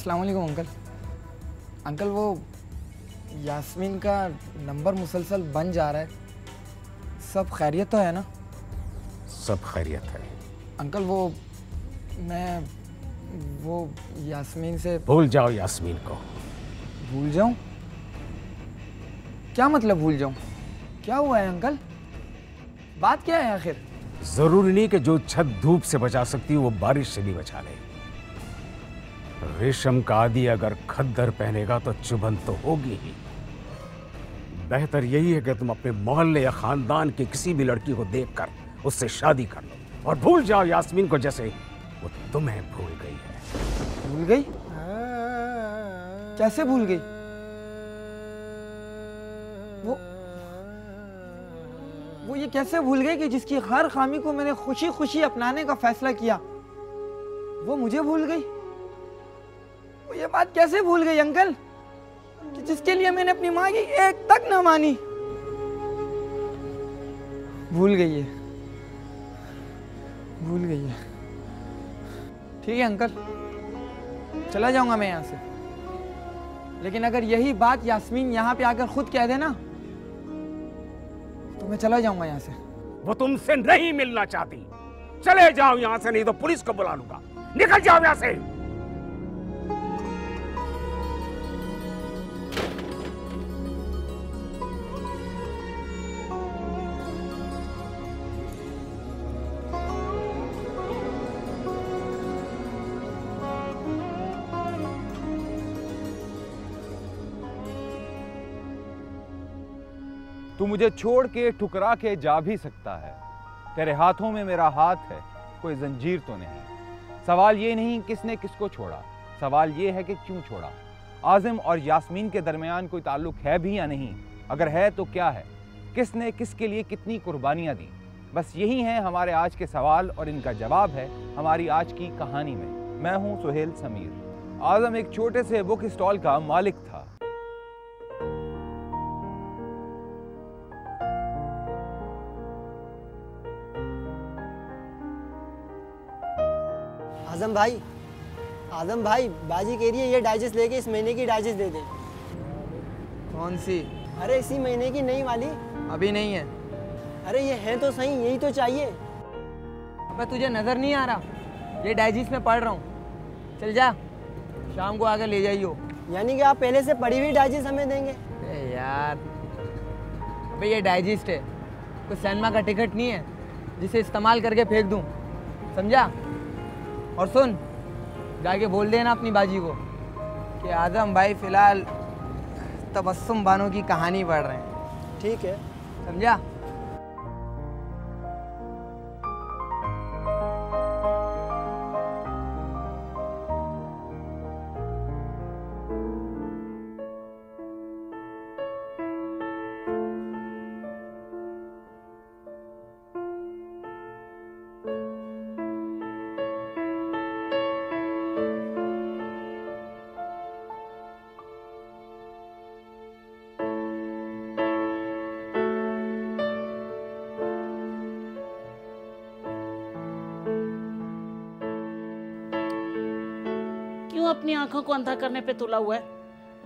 अस्सलाम वालेकुम uncle. Uncle वो यास्मीन का नंबर मुसलसल बन जा रहा है, सब खैरियत तो है ना? सब खैरियत है अंकल मैं वो यास्मीन से भूल जाओ यास्मीन को। भूल जाऊं? क्या मतलब भूल जाऊं? क्या हुआ है अंकल? बात क्या है आखिर? जरूरी नहीं कि जो छत धूप से बचा सकती है वो बारिश से भी बचा ले। रेशम का आदि अगर खद्दर पहनेगा तो चुभन तो होगी ही। बेहतर यही है कि तुम अपने मोहल्ले या खानदान की किसी भी लड़की को देखकर उससे शादी कर लो और भूल जाओ यास्मीन को जैसे वो तुम्हें भूल गई है। भूल गई? कैसे भूल गई? वो ये कैसे भूल गई कि जिसकी हर खामी को मैंने खुशी खुशी अपनाने का फैसला किया, वो मुझे भूल गई? वो ये बात कैसे भूल गई अंकल कि जिसके लिए मैंने अपनी माँ की एक तक ना मानी? भूल गई है, भूल गई है। ठीक है अंकल, चला जाऊंगा मैं यहाँ से, लेकिन अगर यही बात यास्मीन यहाँ पे आकर खुद कह देना तो मैं चला जाऊंगा यहाँ से। वो तुमसे नहीं मिलना चाहती। चले जाओ यहाँ से, नहीं तो पुलिस को बुला लूंगा। निकल जाओ यहाँ से। तू मुझे छोड़ के ठुकरा के जा भी सकता है, तेरे हाथों में मेरा हाथ है, कोई जंजीर तो नहीं। सवाल ये नहीं किसने किसको छोड़ा, सवाल ये है कि क्यों छोड़ा। आज़म और यास्मीन के दरमियान कोई ताल्लुक है भी या नहीं? अगर है तो क्या है? किसने किसके लिए कितनी कुर्बानियाँ दी? बस यही है हमारे आज के सवाल और इनका जवाब है हमारी आज की कहानी में। मैं हूँ सुहेल समीर। आज़म एक छोटे से बुक स्टॉल का मालिक था। आजम भाई बाजी कह रही है ये डाइजेस्ट लेके इस महीने की डाइजेस्ट दे दे। कौन सी? अरे इसी महीने की नई वाली। अभी नहीं है। अरे ये है तो सही, यही तो चाहिए। अबे तुझे नजर नहीं आ रहा? ये डाइजेस्ट में पढ़ रहा हूँ। चल जा, शाम को आकर ले जाइयो। यानी कि आप पहले से पढ़ी हुई डाइजेस्ट हमें देंगे? यार अबे ये डाइजेस्ट है, कोई सिनेमा का टिकट नहीं है जिसे इस्तेमाल करके फेंक दूँ, समझा? और सुन, जाके बोल देना अपनी बाजी को कि आज़म भाई फिलहाल तबस्सुम बानो की कहानी पढ़ रहे हैं। ठीक है, समझा? अपनी आंखों को अंधा करने पे तुला हुआ है।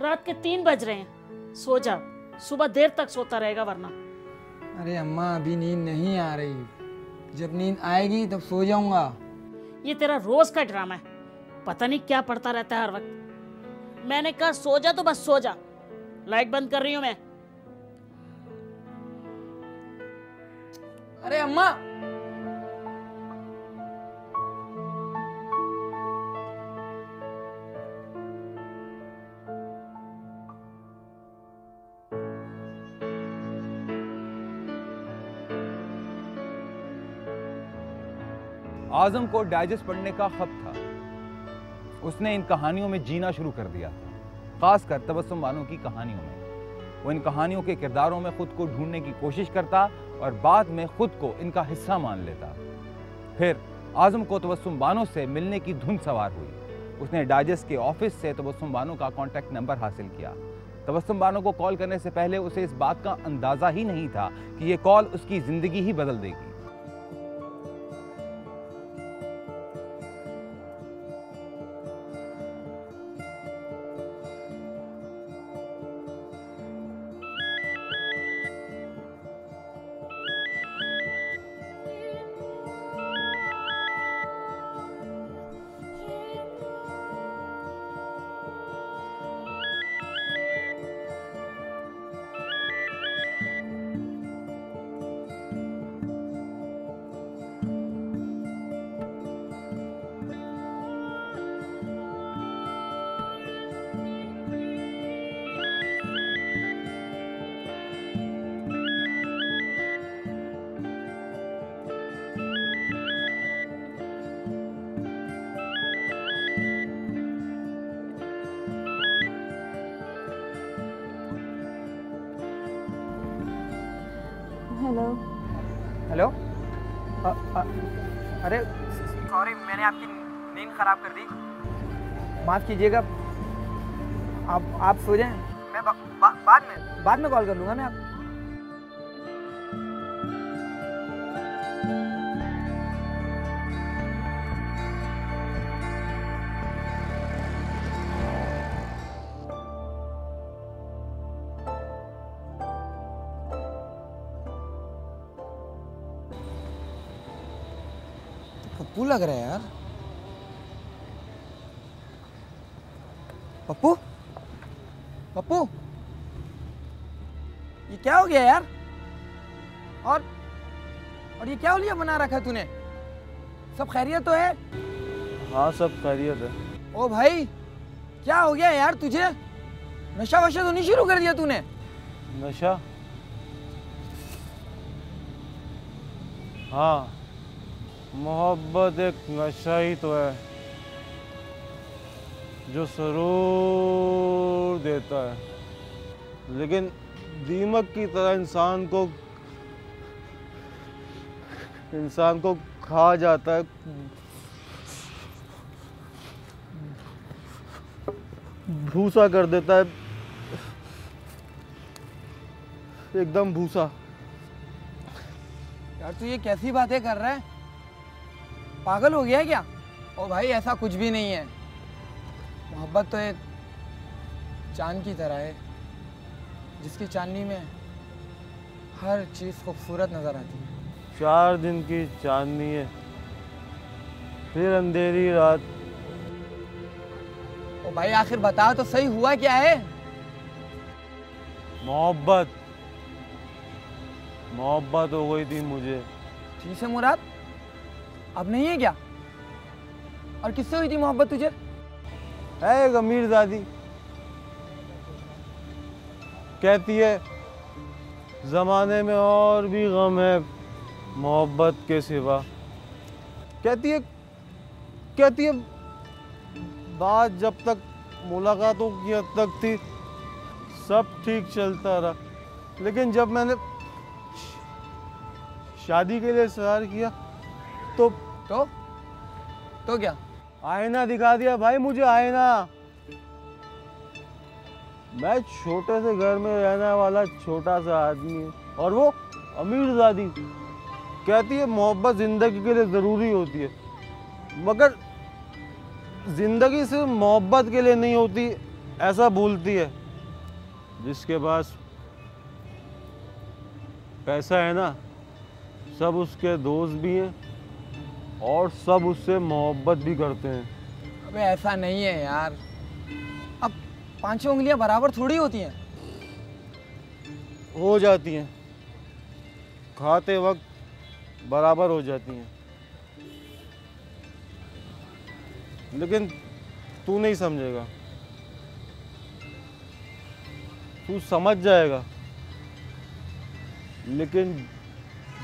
रात के 3 बज रहे हैं, सो जा, सुबह देर तक सोता रहेगा वरना। अरे अम्मा अभी नींद नहीं आ रही, जब नींद आएगी तब सो जाऊंगा। ये तेरा रोज का ड्रामा है, पता नहीं क्या पढ़ता रहता है हर वक्त। मैंने कहा सो जा तो बस सो जा। लाइट बंद कर रही हूं मैं। अरे अम्मा, आज़म को डाइजेस्ट पढ़ने का खत था। उसने इन कहानियों में जीना शुरू कर दिया था, खासकर तबस्सुम बानो की कहानियों में। वो इन कहानियों के किरदारों में खुद को ढूंढने की कोशिश करता और बाद में खुद को इनका हिस्सा मान लेता। फिर आज़म को तबस्सुम बानो से मिलने की धुन सवार हुई। उसने डाइजेस्ट के ऑफिस से तबस्सुम बानो का कॉन्टैक्ट नंबर हासिल किया। तबस्सुम बानो को कॉल करने से पहले उसे इस बात का अंदाज़ा ही नहीं था कि ये कॉल उसकी ज़िंदगी ही बदल देगी। हेलो अरे सॉरी, मैंने आपकी नींद खराब कर दी, माफ़ कीजिएगा। आप सो जाएं, मैं बाद में कॉल कर लूँगा मैं आप। पप्पू लग रहा है यार। पप्पू पप्पू, ये क्या हो गया यार? और ये क्या हो लिया बना रखा तूने? सब खैरियत तो है? हाँ सब खैरियत है। ओ भाई, क्या हो गया यार तुझे? नशा वशा तो नहीं शुरू कर दिया तूने? नशा? हाँ, मोहब्बत एक नशा ही तो है जो सरूर देता है, लेकिन दीमक की तरह इंसान को खा जाता है, भूसा कर देता है, एकदम भूसा। यार तू ये कैसी बातें कर रहा है? पागल हो गया है क्या? ओ भाई, ऐसा कुछ भी नहीं है। मोहब्बत तो एक चांद की तरह है जिसकी चांदनी में हर चीज़ खूबसूरत नज़र आती है। 4 दिन की चांदनी है, फिर अंधेरी रात। ओ भाई, आखिर बता तो सही, हुआ क्या है? मोहब्बत हो गई थी मुझे। ठीक है मुराद, अब नहीं है क्या? और किससे हुई थी मोहब्बत तुझे? है एक अमीर दादी, कहती है जमाने में और भी गम है मोहब्बत के सिवा। कहती है बात जब तक मुलाकातों की हद तक थी सब ठीक चलता रहा, लेकिन जब मैंने शादी के लिए इकरार किया तो क्या? आईना दिखा दिया भाई मुझे, आईना। मैं छोटे से घर में रहने वाला छोटा सा आदमी हूँ और वो अमीर दादी कहती है मोहब्बत जिंदगी के लिए ज़रूरी होती है, मगर जिंदगी सिर्फ मोहब्बत के लिए नहीं होती ऐसा भूलती है। जिसके पास पैसा है ना, सब उसके दोस्त भी हैं और सब उससे मोहब्बत भी करते हैं। अबे ऐसा नहीं है यार, अब 5 उंगलियां बराबर थोड़ी होती हैं। हो जाती हैं, खाते वक्त बराबर हो जाती हैं, लेकिन तू नहीं समझेगा, तू समझ जाएगा, लेकिन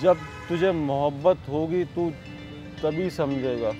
जब तुझे मोहब्बत होगी तू तभी समझेगा।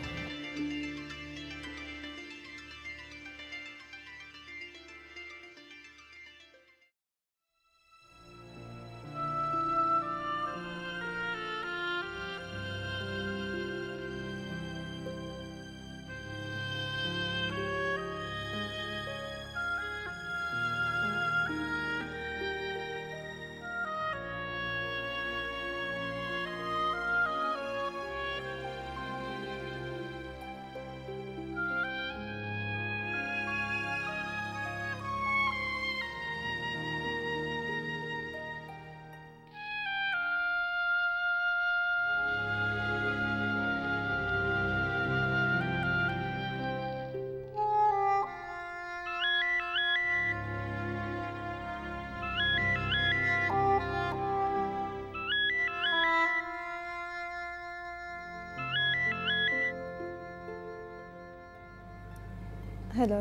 हेलो।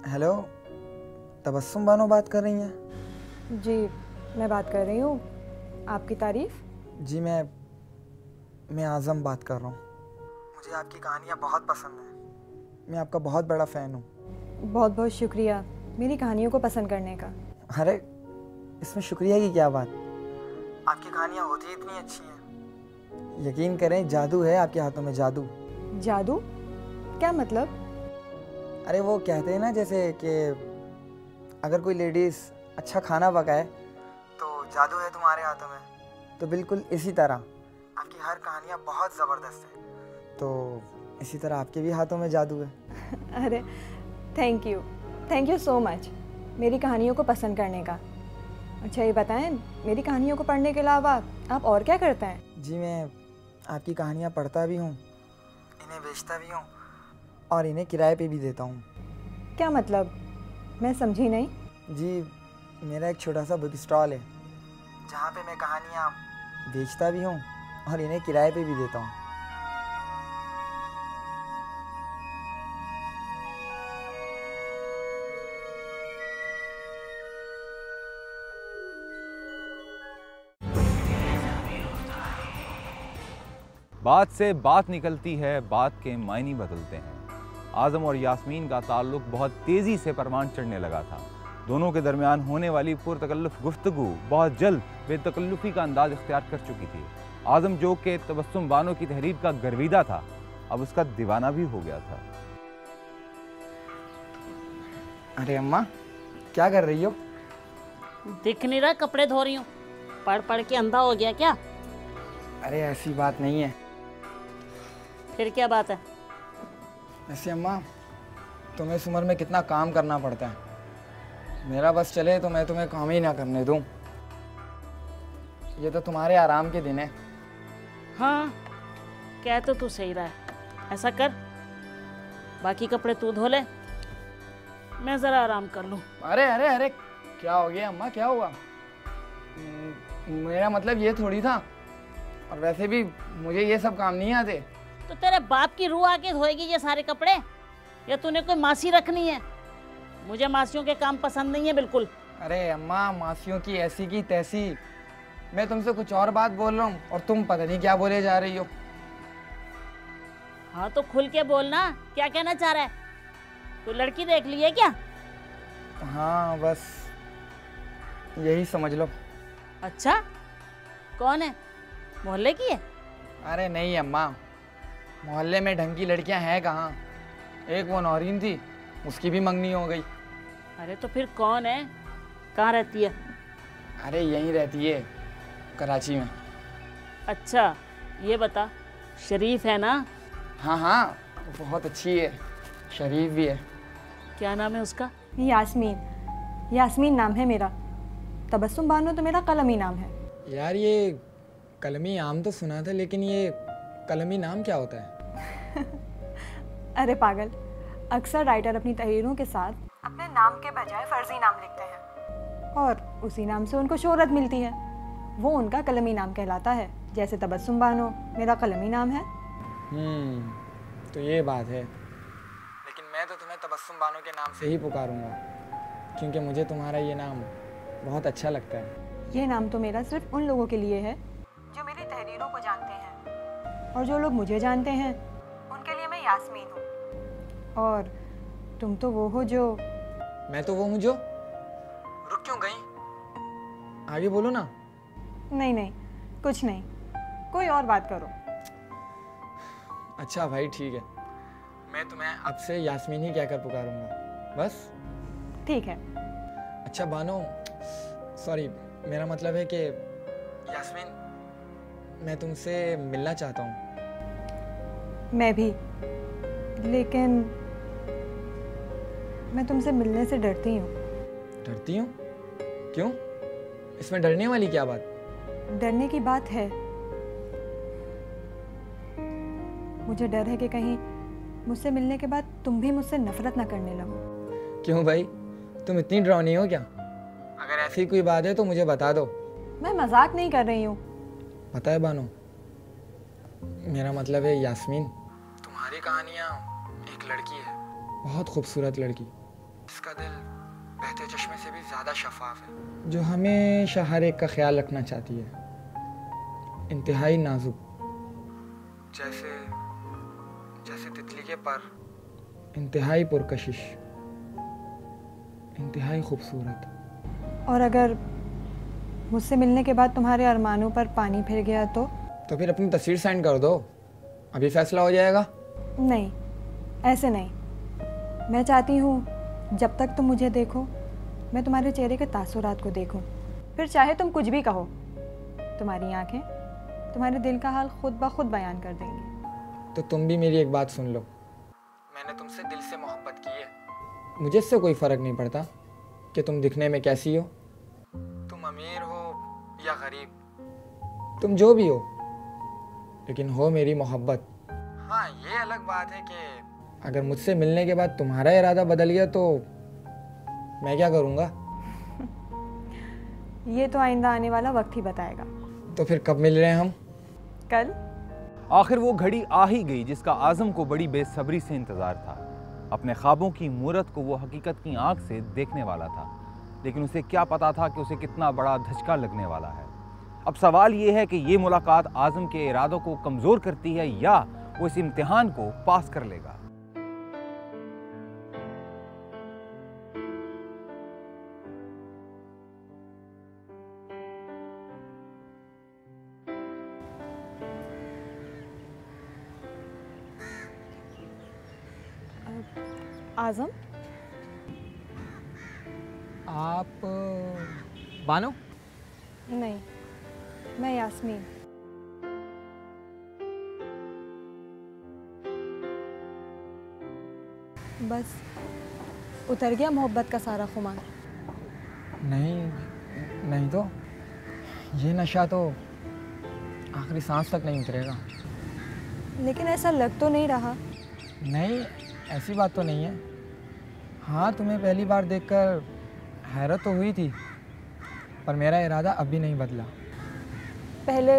हेलो, तबस्सुम बानो बात कर रही हैं? जी मैं बात कर रही हूँ, आपकी तारीफ़। जी मैं आज़म बात कर रहा हूँ। मुझे आपकी कहानियाँ बहुत पसंद हैं, मैं आपका बहुत बड़ा फ़ैन हूँ। बहुत बहुत शुक्रिया मेरी कहानियों को पसंद करने का। अरे इसमें शुक्रिया की क्या बात, आपकी कहानियाँ होती इतनी अच्छी हैं। यकीन करें, जादू है आपके हाथों में, जादू। जादू? क्या मतलब? अरे वो कहते हैं ना, जैसे कि अगर कोई लेडीज़ अच्छा खाना पकाए तो जादू है तुम्हारे हाथों में, तो बिल्कुल इसी तरह आपकी हर कहानियाँ बहुत ज़बरदस्त है, तो इसी तरह आपके भी हाथों में जादू है। अरे थैंक यू सो मच मेरी कहानियों को पसंद करने का। अच्छा ये बताएं, मेरी कहानियों को पढ़ने के अलावा आप और क्या करते हैं? जी मैं आपकी कहानियाँ पढ़ता भी हूँ, इन्हें बेचता भी हूँ और इन्हें किराए पे भी देता हूँ। क्या मतलब? मैं समझी नहीं। जी मेरा एक छोटा सा बुक स्टॉल है जहाँ पे मैं कहानियाँ बेचता भी हूँ और इन्हें किराए पे भी देता हूँ। बात से बात निकलती है, बात के मायने बदलते हैं। आज़म और यास्मीन का ताल्लुक बहुत तेज़ी से परवान चढ़ने लगा था। दोनों के दरमियान होने वाली पुरतकल्लुफ़ गुफ्तगू बहुत जल्द बेतकल्लुफ़ी का अंदाज इख्तियार कर चुकी थी। आज़म जो कि तबस्सुम बानो की तहरीर का गर्विदा था, अब उसका दीवाना भी हो गया था। अरे अम्मा, क्या कर रही हो? दिख नहीं रहा, कपड़े धो रही हूँ। पढ़ पढ़ के अंधा हो गया क्या? अरे ऐसी बात नहीं है। फिर क्या बात है? ऐसे अम्मा, तुम्हें इस उम्र में कितना काम करना पड़ता है, मेरा बस चले तो मैं तुम्हें काम ही ना करने दूं। ये तो तुम्हारे आराम के दिन है। हाँ, कह तो तू सही रहा है। ऐसा कर, बाकी कपड़े तू धो ले, मैं ज़रा आराम कर लूँ। अरे अरे अरे, क्या हो गया अम्मा, क्या हुआ? मेरा मतलब ये थोड़ी था, और वैसे भी मुझे ये सब काम नहीं आते। तो तेरे बाप की रूह आके धोएगी ये सारे कपड़े, या तूने कोई मासी रखनी है? मुझे मासियों के काम पसंद नहीं है बिल्कुल। अरे अम्मा, मासियों की ऐसी की तैसी, मैं तुमसे कुछ और बात बोल रहा हूँ और तुम पता नहीं क्या बोले जा रही हो। हाँ तो खुल के बोलना, क्या कहना चाह रहा है? कोई लड़की देख ली है क्या? हाँ बस यही समझ लो। अच्छा, कौन है? मोहल्ले की है? अरे नहीं अम्मा, मोहल्ले में ढंग की लड़कियां हैं कहाँ। एक वो नौरीन थी, उसकी भी मंगनी हो गई। अरे तो फिर कौन है? कहाँ रहती है? अरे यहीं रहती है, कराची में। अच्छा ये बता, शरीफ है ना? हाँ हाँ, बहुत अच्छी है, शरीफ भी है। क्या नाम है उसका? यास्मीन नाम है मेरा। तबस्सुम बानो तो मेरा कलमी नाम है। यार ये कलमी नाम तो सुना था, लेकिन ये कलमी नाम क्या होता है? अरे पागल, अक्सर राइटर अपनी तहरीरों के साथ अपने नाम के बजाय फर्जी नाम लिखते हैं और उसी नाम से उनको शोहरत मिलती है। वो उनका कलमी नाम कहलाता है। जैसे तबस्सुम बानो मेरा कलमी नाम है। तो ये बात है। लेकिन मैं तो तुम्हें तबस्सुम बानो के नाम से ही पुकारूंगा, क्योंकि मुझे तुम्हारा ये नाम बहुत अच्छा लगता है। ये नाम तो मेरा सिर्फ उन लोगों के लिए है जो मेरी तहरीरों को जानते हैं, और जो लोग मुझे जानते हैं उनके लिए मैं यास्मीन हूँ। और तुम तो वो हो जो... मैं तो वो हूँ जो... रुक क्यों गई? आगे बोलो ना। नहीं, कुछ नहीं, कोई और बात करो। अच्छा भाई ठीक है, मैं तुम्हें अब से यास्मीन ही कहकर पुकारूंगा, बस। ठीक है। अच्छा बानो, सॉरी, मेरा मतलब है कि यास्मीन, मैं तुमसे मिलना चाहता हूँ। मैं भी, लेकिन मैं तुमसे मिलने से डरती हूँ। डरती हूँ? क्यों? इसमें डरने वाली क्या बात? डरने की बात है। मुझे डर है कि कहीं मुझसे मिलने के बाद तुम भी मुझसे नफरत ना करने लगो। क्यों भाई, तुम इतनी डरावनी हो क्या? अगर ऐसी कोई बात है तो मुझे बता दो। मैं मजाक नहीं कर रही हूँ। पता है बानो, मेरा मतलब है यास्मीन, तुम्हारी कहानियाँ एक लड़की है, बहुत खूबसूरत लड़की, जिसका दिल बहते चश्मे से भी ज़्यादा शफाफ है, जो हमेशा हर एक का ख्याल रखना चाहती है, इंतहाई नाजुक, जैसे तितली के पर, इंतहाई पुरकशिश, इंतहाई खूबसूरत। और अगर मुझसे मिलने के बाद तुम्हारे अरमानों पर पानी फिर गया तो? तो फिर अपनी तस्वीर साइन कर दो, अभी फैसला हो जाएगा। नहीं, ऐसे नहीं। मैं चाहती हूँ जब तक तुम मुझे देखो मैं तुम्हारे चेहरे के तासुरात को देखूं। फिर चाहे तुम कुछ भी कहो, तुम्हारी आंखें तुम्हारे दिल का हाल खुद ब खुद बयान कर देंगी। तो तुम भी मेरी एक बात सुन लो, मैंने तुमसे दिल से मोहब्बत की है। मुझे इससे कोई फ़र्क नहीं पड़ता कि तुम दिखने में कैसी हो, तुम अमीर हो या गरीब, तुम जो भी हो, लेकिन हो मेरी मोहब्बत। हाँ, ये अलग बात है कि अगर मुझसे मिलने के बाद तुम्हारा इरादा बदल गया तो मैं क्या करूँगा? ये तो आइंदा आने वाला वक्त ही बताएगा। तो फिर कब मिल रहे हैं हम? कल। आखिर वो घड़ी आ ही गई जिसका आज़म को बड़ी बेसब्री से इंतज़ार था। अपने ख्वाबों की मूरत को वो हकीकत की आंख से देखने वाला था, लेकिन उसे क्या पता था कि उसे कितना बड़ा धचका लगने वाला है। अब सवाल ये है कि ये मुलाकात आज़म के इरादों को कमज़ोर करती है या वो इस इम्तिहान को पास कर लेगा। आज़म, आप बानो? नहीं, मैं यास्मीन। बस उतर गया मोहब्बत का सारा खुमार। नहीं तो ये नशा तो आखिरी सांस तक नहीं उतरेगा। लेकिन ऐसा लग तो नहीं रहा। नहीं, ऐसी बात तो नहीं है। हाँ, तुम्हें पहली बार देखकर हैरत तो हुई थी, पर मेरा इरादा अभी नहीं बदला। पहले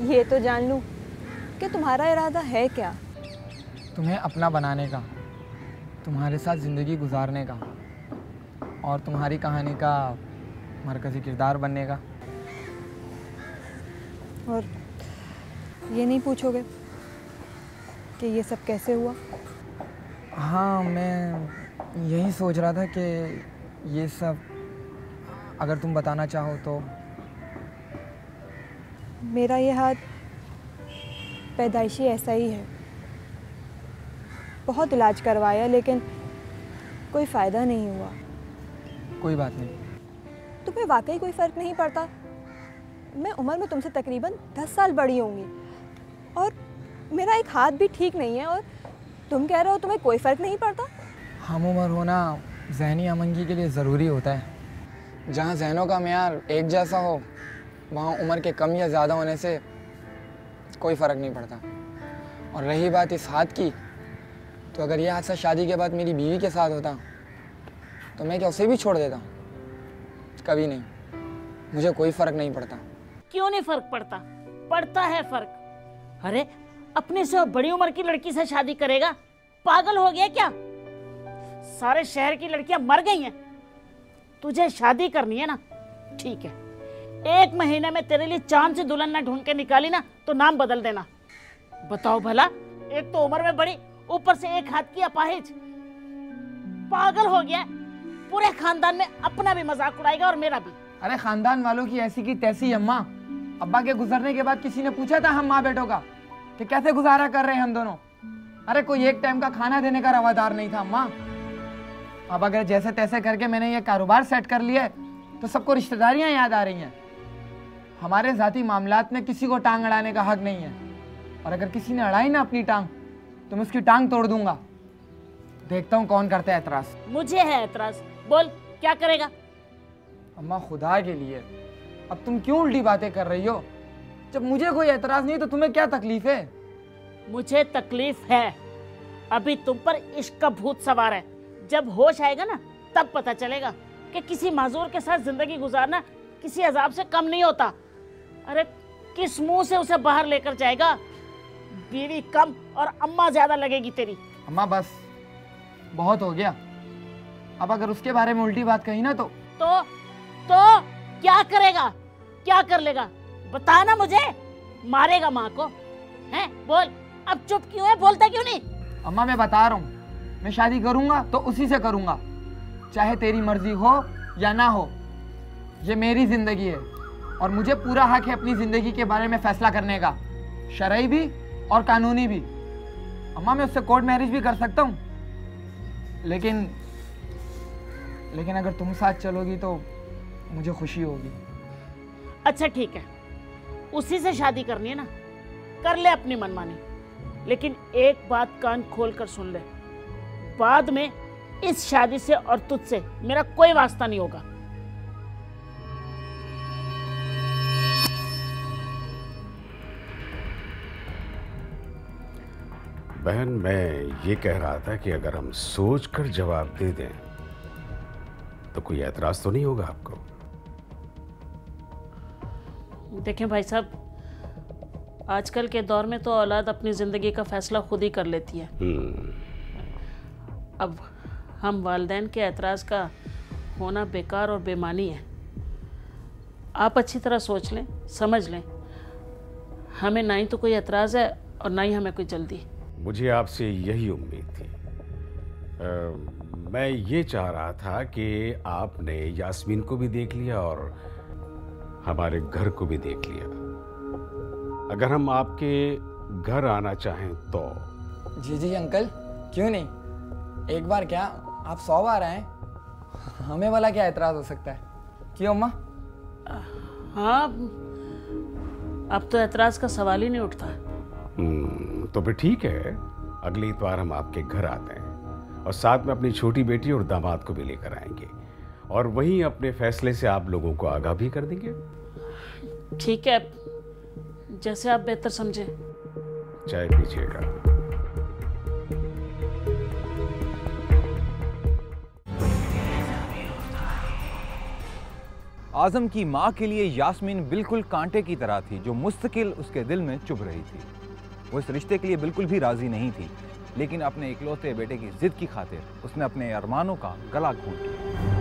ये तो जान लूँ कि तुम्हारा इरादा है क्या? तुम्हें अपना बनाने का, तुम्हारे साथ ज़िंदगी गुजारने का और तुम्हारी कहानी का मरकज़ी किरदार बनने का। और ये नहीं पूछोगे कि ये सब कैसे हुआ? हाँ, मैं यही सोच रहा था कि ये सब अगर तुम बताना चाहो तो। मेरा ये हाथ पैदाइशी ऐसा ही है। बहुत इलाज करवाया लेकिन कोई फ़ायदा नहीं हुआ। कोई बात नहीं। तुम्हें वाकई कोई फ़र्क नहीं पड़ता? मैं उम्र में तुमसे तकरीबन 10 साल बड़ी होंगी और मेरा एक हाथ भी ठीक नहीं है, और तुम कह रहे हो तुम्हें कोई फ़र्क नहीं पड़ता? हम उम्र होना ज़हनी अमंगी के लिए ज़रूरी होता है। जहाँ जहनों का मेयार एक जैसा हो, वहाँ उम्र के कम या ज़्यादा होने से कोई फ़र्क नहीं पड़ता। और रही बात इस हाथ की, तो अगर यह हादसा शादी के बाद मेरी बीवी के साथ होता तो मैं क्या उसे भी छोड़ देता? कभी नहीं। मुझे कोई फ़र्क नहीं पड़ता। क्यों नहीं फर्क पड़ता? पड़ता है फर्क। अरे अपने से बड़ी उम्र की लड़की से शादी करेगा? पागल हो गया क्या? सारे शहर की लड़कियां मर गई हैं, तुझे शादी करनी है ना? ठीक है, 1 महीने में तेरे लिए चांद से दुल्हन ना ढूंढ के निकाली ना तो नाम बदल देना। बताओ भला, एक तो उम्र में बड़ी, ऊपर से एक हाथ की अपाहिज। पागल हो गया, पूरे खानदान में अपना भी मजाक उड़ाएगा और मेरा भी। अरे खानदान वालों की ऐसी की तैसी अम्मा। अब्बा के गुजरने के बाद किसी ने पूछा था हम माँ बेटों का कि कैसे गुजारा कर रहे हैं हम दोनों? अरे कोई एक टाइम का खाना देने का रवादार नहीं था अम्मा। अब अगर जैसे तैसे करके मैंने ये कारोबार सेट कर लिया तो सबको रिश्तेदारियां याद आ रही हैं। हमारे जाती मामलात में किसी को टांग अड़ाने का हक नहीं है, और अगर किसी ने अड़ाई ना अपनी टांग तो मैं उसकी टांग तोड़ दूंगा। देखता हूँ कौन करता है एतराज। मुझे है एतराज, बोल क्या करेगा? अम्मा खुदा के लिए, अब तुम क्यों उल्टी बातें कर रही हो? जब मुझे कोई एतराज नहीं तो तुम्हें क्या तकलीफ है? मुझे तकलीफ है। अभी तुम पर इश्क का भूत सवार है। जब होश आएगा ना तब पता चलेगा कि किसी माजूर के साथ जिंदगी गुजारना किसी अजाब से कम नहीं होता। अरे किस मुंह से उसे बाहर लेकर जाएगा? बीवी कम और अम्मा ज्यादा लगेगी तेरी। अम्मा बस, बहुत हो गया। अब अगर उसके बारे में उल्टी बात कही ना तो क्या करेगा? क्या कर लेगा? बता ना मुझे। मारेगा माँ को? हैं? बोल, अब चुप क्यों है? बोलता क्यों नहीं? अम्मा मैं बता रहा हूँ, मैं शादी करूंगा तो उसी से करूंगा, चाहे तेरी मर्जी हो या ना हो। ये मेरी जिंदगी है और मुझे पूरा हक है अपनी जिंदगी के बारे में फैसला करने का, शरई भी और कानूनी भी। अम्मा मैं उससे कोर्ट मैरिज भी कर सकता हूँ, लेकिन अगर तुम साथ चलोगी तो मुझे खुशी होगी। अच्छा ठीक है, उसी से शादी करनी है ना, कर ले अपनी मनमानी, लेकिन एक बात कान खोल कर सुन ले, बाद में इस शादी से और तुझसे मेरा कोई वास्ता नहीं होगा। बहन, मैं ये कह रहा था कि अगर हम सोच कर जवाब दे दें तो कोई एतराज तो नहीं होगा आपको? देखें भाई साहब, आजकल के दौर में तो औलाद अपनी जिंदगी का फैसला खुद ही कर लेती है। अब हम वालिदैन के एतराज का होना बेकार और बेमानी है। आप अच्छी तरह सोच लें, समझ लें, हमें ना ही तो कोई एतराज है और ना ही हमें कोई जल्दी। मुझे आपसे यही उम्मीद थी। मैं ये चाह रहा था कि आपने यास्मीन को भी देख लिया और हमारे घर को भी देख लिया। अगर हम आपके घर आना चाहें तो? जी अंकल, क्यों नहीं, एक बार क्या आप 100 बार आए, हमें वाला क्या एतराज हो सकता है, क्यों अम्मा? हाँ, अब तो एतराज का सवाल ही नहीं उठता। तो फिर ठीक है, अगली इतवार हम आपके घर आते हैं और साथ में अपनी छोटी बेटी और दामाद को भी लेकर आएंगे और वहीं अपने फैसले से आप लोगों को आगाह भी कर देंगे। ठीक है, जैसे आप बेहतर समझे। चाय पीजिएगा। आजम की माँ के लिए यास्मीन बिल्कुल कांटे की तरह थी जो मुस्तकिल उसके दिल में चुभ रही थी। वो इस रिश्ते के लिए बिल्कुल भी राजी नहीं थी, लेकिन अपने इकलौते बेटे की जिद की खातिर उसने अपने अरमानों का गला घोंट लिया।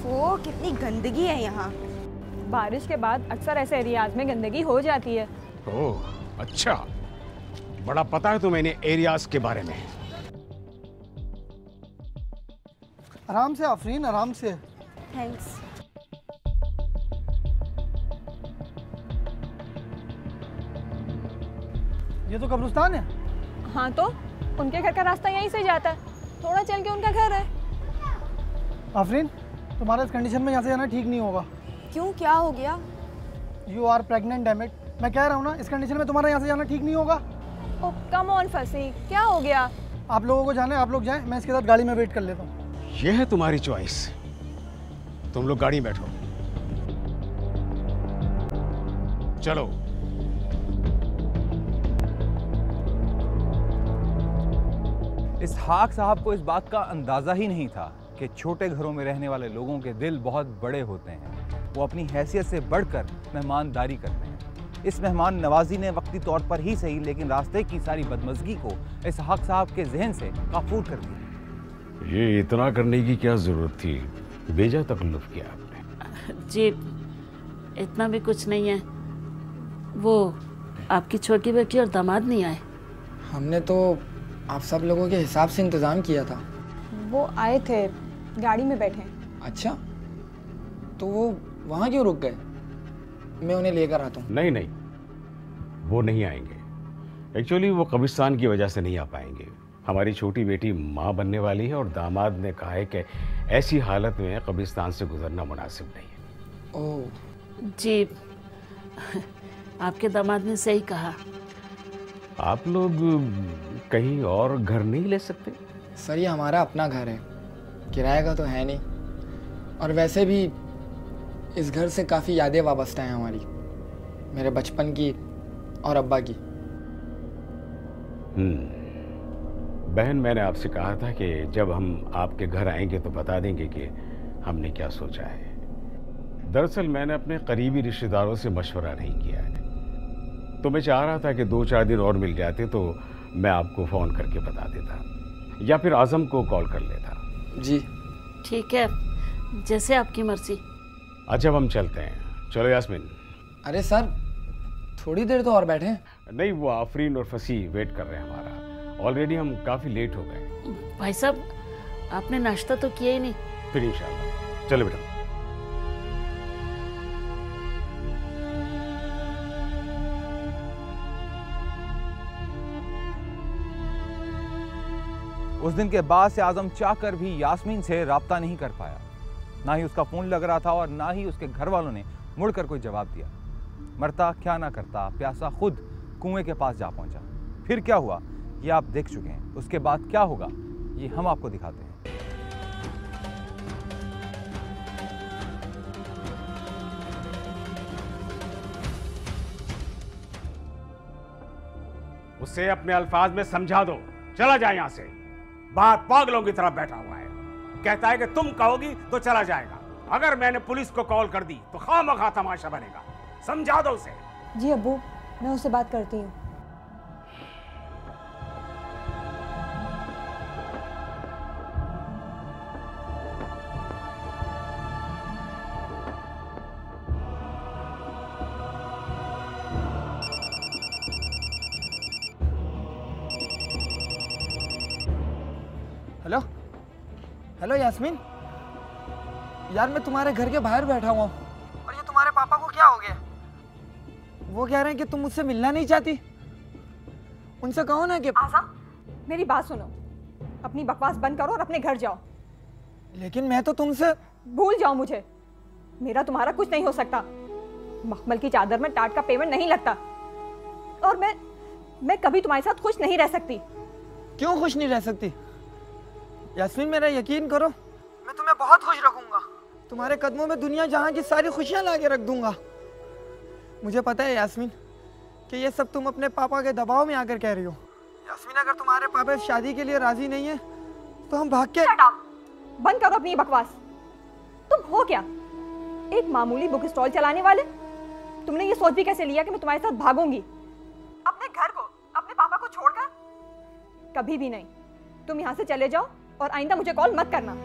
वो कितनी गंदगी है यहाँ। बारिश के बाद अक्सर ऐसे एरियाज में गंदगी हो जाती है। ओह अच्छा, बड़ा पता है तुम्हें एरियाज के बारे में। आराम से आफरीन, आराम से। थैंक्स। ये तो कब्रिस्तान है। हाँ तो उनके घर का रास्ता यहीं से जाता है, थोड़ा चल के उनका घर है। आफरीन, तुम्हारा इस कंडीशन में यहाँ से जाना ठीक नहीं होगा। क्यों, क्या हो गया? You are pregnant, damn it. मैं कह रहा हूँ ना, इस कंडीशन में तुम्हारा यहाँ से जाना ठीक नहीं होगा। ओ कम ऑन फंसी, क्या हो गया? आप लोगों को जाना है, आप लोग जाएं, मैं इसके साथ गाड़ी में वेट कर लेता हूँ। यह है तुम्हारी चॉइस, तुम लोग गाड़ी में बैठो। चलो। इसहाक साहब को इस बात का अंदाज़ा ही नहीं था कि छोटे घरों में रहने वाले लोगों के दिल बहुत बड़े होते हैं। वो अपनी हैसियत से बढ़कर मेहमानदारी करते हैं। इस मेहमान नवाजी ने वक्ती तौर पर ही सही, लेकिन रास्ते की सारी बदमज़गी को इसहाक साहब के जहन से काफूर कर दिया। ये इतना करने की क्या जरूरत थी, बेजा तकल्लुफ किया आपने। जी इतना भी कुछ नहीं है, वो आपकी छोटी बेटी और दामाद नहीं आए। हमने तो आप सब लोगों के हिसाब से इंतज़ाम किया था। वो आए थे, गाड़ी में बैठे। अच्छा, तो वो वहाँ क्यों रुक गए? मैं उन्हें लेकर आता हूँ। नहीं, वो नहीं आएंगे। एक्चुअली वो कब्रिस्तान की वजह से नहीं आ पाएंगे। हमारी छोटी बेटी माँ बनने वाली है और दामाद ने कहा है कि ऐसी हालत में कब्रिस्तान से गुजरना मुनासिब नहीं है। ओह जी, आपके दामाद ने सही कहा। आप लोग कहीं और घर नहीं ले सकते? सर, ये हमारा अपना घर है, किराए का तो है नहीं। और वैसे भी इस घर से काफ़ी यादें वाबस्ता हैं हमारी, मेरे बचपन की और अब्बा की। बहन, मैंने आपसे कहा था कि जब हम आपके घर आएंगे तो बता देंगे कि हमने क्या सोचा है। दरअसल मैंने अपने करीबी रिश्तेदारों से मशवरा नहीं किया है, तो मैं चाह रहा था कि 2-4 दिन और मिल जाते तो मैं आपको फ़ोन करके बता देता या फिर आज़म को कॉल कर लेता। जी ठीक है, जैसे आपकी मर्जी। अच्छा, हम चलते हैं। चलो यास्मीन। अरे सर, थोड़ी देर तो और बैठे। नहीं, वो आफरीन और फसी वेट कर रहे हैं हमारा। ऑलरेडी हम काफ़ी लेट हो गए। भाई साहब, आपने नाश्ता तो किया ही नहीं। फिर इंशाल्लाह। चलो बेटा। उस दिन के बाद से आजम चाहकर भी यास्मीन से राब्ता नहीं कर पाया। ना ही उसका फोन लग रहा था और ना ही उसके घर वालों ने मुड़कर कोई जवाब दिया। मरता क्या ना करता, प्यासा खुद कुएं के पास जा पहुंचा। फिर क्या हुआ ये आप देख चुके हैं। उसके बाद क्या होगा ये हम आपको दिखाते हैं। उसे अपने अल्फाज में समझा दो, चला जाए यहां से। बाहर पागलों की तरह बैठा हुआ है, कहता है कि तुम कहोगी तो चला जाएगा। अगर मैंने पुलिस को कॉल कर दी तो खामखा तमाशा बनेगा। समझा दो उसे। जी अब्बू, मैं उससे बात करती हूँ। हेलो हेलो यास्मीन, यार मैं तुम्हारे घर के बाहर बैठा हुआ हूँ और ये तुम्हारे पापा को क्या हो गया? वो कह रहे हैं कि तुम मुझसे मिलना नहीं चाहती। उनसे कहो ना कि आज़म, मेरी बात सुनो, अपनी बकवास बंद करो और अपने घर जाओ। लेकिन मैं तो तुमसे। भूल जाओ मुझे, मेरा तुम्हारा कुछ नहीं हो सकता। मखमल की चादर में टाट का पेमेंट नहीं लगता। और मैं कभी तुम्हारे साथ खुश नहीं रह सकती। क्यों खुश नहीं रह सकती? यास्मीन मेरा यकीन करो, मैं तुम्हें बहुत खुश रखूंगा। तुम्हारे कदमों में दुनिया जहां की सारी खुशियां लाके रख दूंगा। मुझे पता है यास्मीन कि ये सब तुम अपने पापा के दबाव में आकर कह रही हो। यास्मीन अगर तुम्हारे पापा इस शादी के लिए राजी नहीं है तो हम भाग के। बंद करो अपनी बकवास। तुम हो क्या, एक मामूली बुक स्टॉल चलाने वाले? तुमने ये सोच भी कैसे लिया कि मैं तुम्हारे साथ भागूंगी अपने घर को, अपने पापा को छोड़कर? कभी भी नहीं। तुम यहाँ से चले जाओ और आइंदा मुझे कॉल मत करना।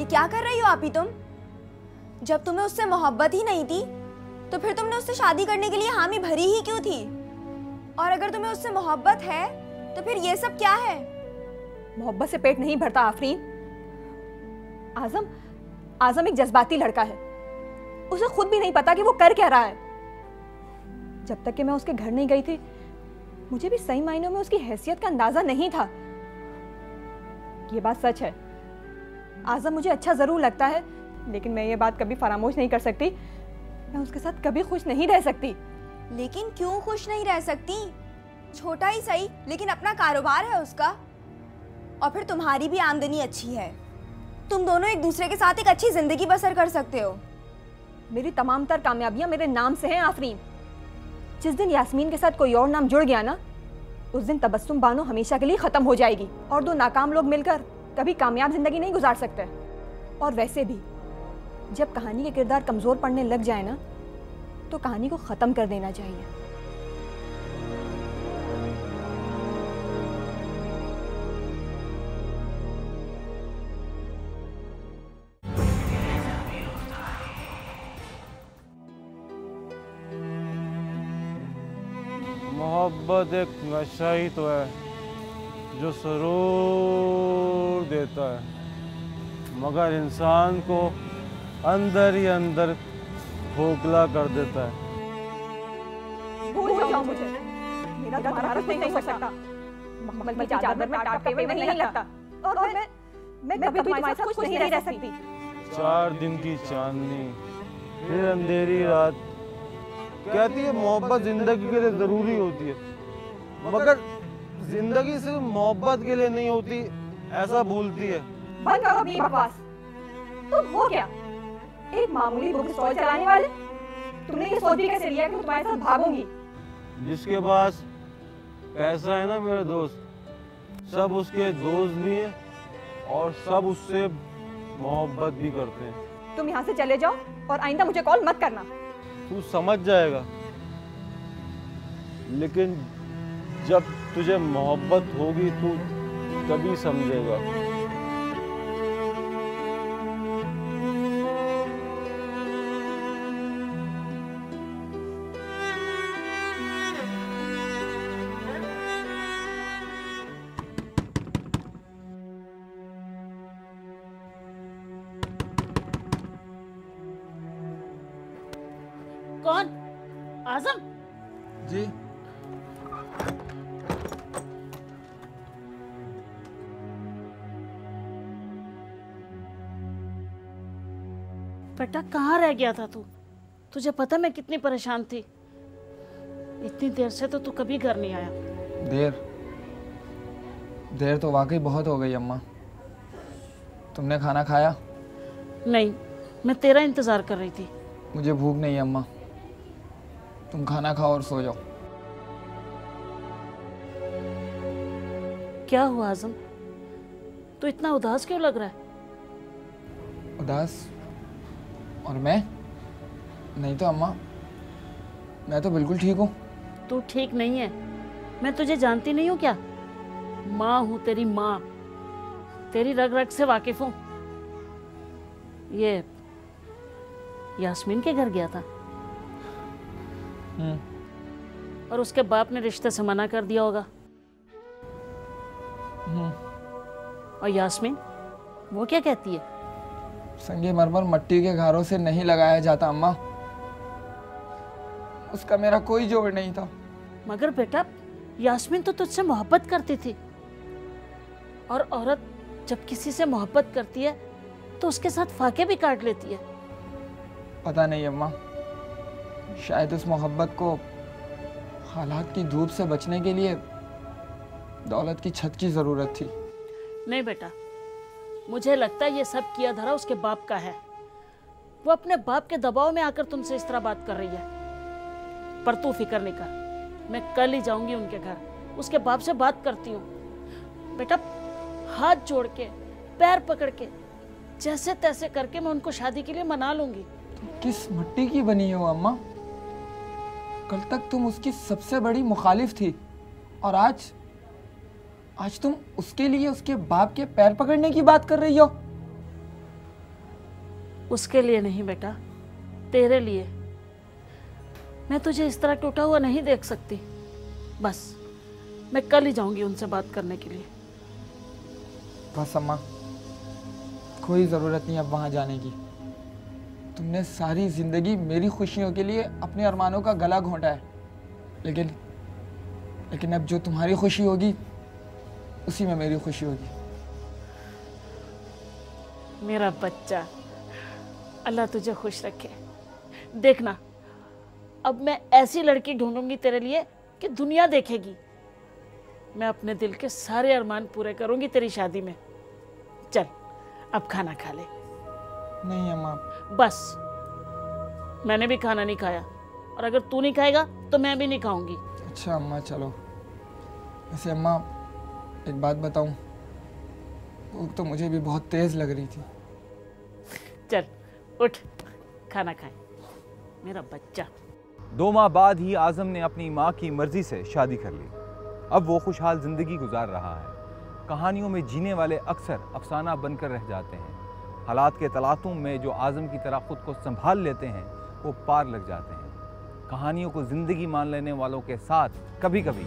क्या कर रही हो आप ही तुम? जब तुम्हें उससे मोहब्बत ही नहीं थी तो फिर तुमने उससे शादी करने के लिए हामी भरी ही क्यों थी? और अगर तुम्हें उससे मोहब्बत है तो फिर ये सब क्या है? मोहब्बत से पेट नहीं भरता आफरीन। आजम एक जज्बाती लड़का है। उसे खुद भी नहीं पता कि वो कर क्या रहा है। जब तक कि मैं उसके घर नहीं गई थी मुझे भी सही मायनों में उसकी हैसियत का अंदाजा नहीं था। ये बात सच है, आज़म मुझे अच्छा जरूर लगता है, लेकिन मैं ये बात कभी फरामोश नहीं कर सकती। मैं उसके साथ कभी खुश नहीं रह सकती। लेकिन क्यों खुश नहीं रह सकती? छोटा ही सही लेकिन अपना कारोबार है उसका, और फिर तुम्हारी भी आमदनी अच्छी है। तुम दोनों एक दूसरे के साथ एक अच्छी जिंदगी बसर कर सकते हो। मेरी तमाम तर कामयाबियां मेरे नाम से हैं आफरीन। जिस दिन यास्मीन के साथ कोई और नाम जुड़ गया ना, उस दिन तबस्सुम बानो हमेशा के लिए खत्म हो जाएगी और दो नाकाम लोग मिलकर कभी कामयाब जिंदगी नहीं गुजार सकते। और वैसे भी जब कहानी के किरदार कमजोर पड़ने लग जाए ना तो कहानी को खत्म कर देना चाहिए। मोहब्बत एक नशा ही तो है जो सुरूर देता है, मगर इंसान को अंदर ही अंदर खोखला कर देता है। भूल जाओ मुझे, मेरा तुम्हारा कुछ नहीं हो सकता। मखमल की चादर में टाट का पेमेंट नहीं लगता। और मैं कभी तुम्हारे साथ खुश नहीं रह सकती। 4 दिन की चांदनी फिर अंधेरी रात। कहती है मोहब्बत जिंदगी के लिए जरूरी होती है, मगर जिंदगी सिर्फ मोहब्बत के लिए नहीं होती, ऐसा भूलती है। बंद करो अपनी बकवास। तुम हो क्या, एक मामूली बुक स्टॉल चलाने वाले? तुमने ये सोच भी कैसे लिया कि मैं तुम्हारे साथ भागूंगी? जिसके पास पैसा है ना मेरे दोस्त, सब उसके दोस्त भी हैं और सब उससे मोहब्बत भी करते हैं। तुम यहाँ से चले जाओ और आइंदा मुझे कॉल मत करना। तू समझ जाएगा, लेकिन जब तुझे मोहब्बत होगी तू तभी समझेगा। कौन? आजम? जी। बेटा कहाँ रह गया था तू? तुझे पता मैं कितनी परेशान थी। इतनी देर से तो तू कभी घर नहीं आया। देर तो वाकई बहुत हो गई अम्मा। तुमने खाना खाया? नहीं, मैं तेरा इंतजार कर रही थी। मुझे भूख नहीं है अम्मा, तुम खाना खाओ और सो जाओ। क्या हुआ आजम, तू इतना उदास क्यों लग रहा है? उदास? और मैं? नहीं तो अम्मा, मैं तो बिल्कुल ठीक हूँ। तू ठीक नहीं है। मैं तुझे जानती नहीं हूँ क्या? माँ हूँ तेरी माँ, तेरी रग रग से वाकिफ हूँ। ये यास्मीन के घर गया था और उसके बाप ने रिश्ते से मना कर दिया होगा। और यास्मीन वो क्या कहती है? संगमरमर मट्टी के घरों से नहीं लगाया जाता अम्मा, उसका मेरा कोई जोड़ नहीं था। मगर बेटा यास्मीन तो तुझसे मोहब्बत करती थी, और औरत जब किसी से मोहब्बत करती है तो उसके साथ फाके भी काट लेती है। पता नहीं अम्मा, शायद उस मोहब्बत को हालात की धूप से बचने के लिए दौलत की छत की जरूरत थी। नहीं बेटा, मुझे लगता है ये सब किया धरा उसके बाप का है। वो अपने बाप के दबाव में आकर तुमसे इस तरह बात कर रही है। पर तू फिक्र नहीं कर, मैं कल ही जाऊंगी उनके घर, उसके बाप से बात करती हूँ। बेटा हाथ जोड़ के पैर पकड़ के जैसे तैसे करके मैं उनको शादी के लिए मना लूंगी। तुम किस मिट्टी की बनी हो अम्मा? कल तक तुम उसकी सबसे बड़ी मुखालिफ थी और आज तुम उसके लिए उसके बाप के पैर पकड़ने की बात कर रही हो। उसके लिए नहीं बेटा, तेरे लिए। मैं तुझे इस तरह टूटा हुआ नहीं देख सकती। बस मैं कल ही जाऊंगी उनसे बात करने के लिए। बस अम्मा, कोई ज़रूरत नहीं अब वहाँ जाने की। तुमने सारी ज़िंदगी मेरी खुशियों के लिए अपने अरमानों का गला घोंटा है, लेकिन अब जो तुम्हारी खुशी होगी उसी में मेरी खुशी होगी। मेरा बच्चा, अल्लाह तुझे खुश रखे। देखना अब मैं ऐसी लड़की ढूंढूंगी तेरे लिए कि दुनिया देखेगी। मैं अपने दिल के सारे अरमान पूरे करूंगी तेरी शादी में। चल अब खाना खा ले। नहीं अम्मा। बस, मैंने भी खाना नहीं खाया, और अगर तू नहीं खाएगा तो मैं भी नहीं खाऊंगी। अच्छा अम्मा चलो। वैसे अम्मा एक बात बताऊं, भूख तो मुझे भी बहुत तेज लग रही थी। चल उठ, खाना खाए मेरा बच्चा। 2 माह बाद ही आज़म ने अपनी माँ की मर्जी से शादी कर ली। अब वो खुशहाल जिंदगी गुजार रहा है। कहानियों में जीने वाले अक्सर अफसाना बनकर रह जाते हैं। हालात के तलातुम में जो आज़म की तरह खुद को संभाल लेते हैं वो पार लग जाते हैं। कहानियों को जिंदगी मान लेने वालों के साथ कभी कभी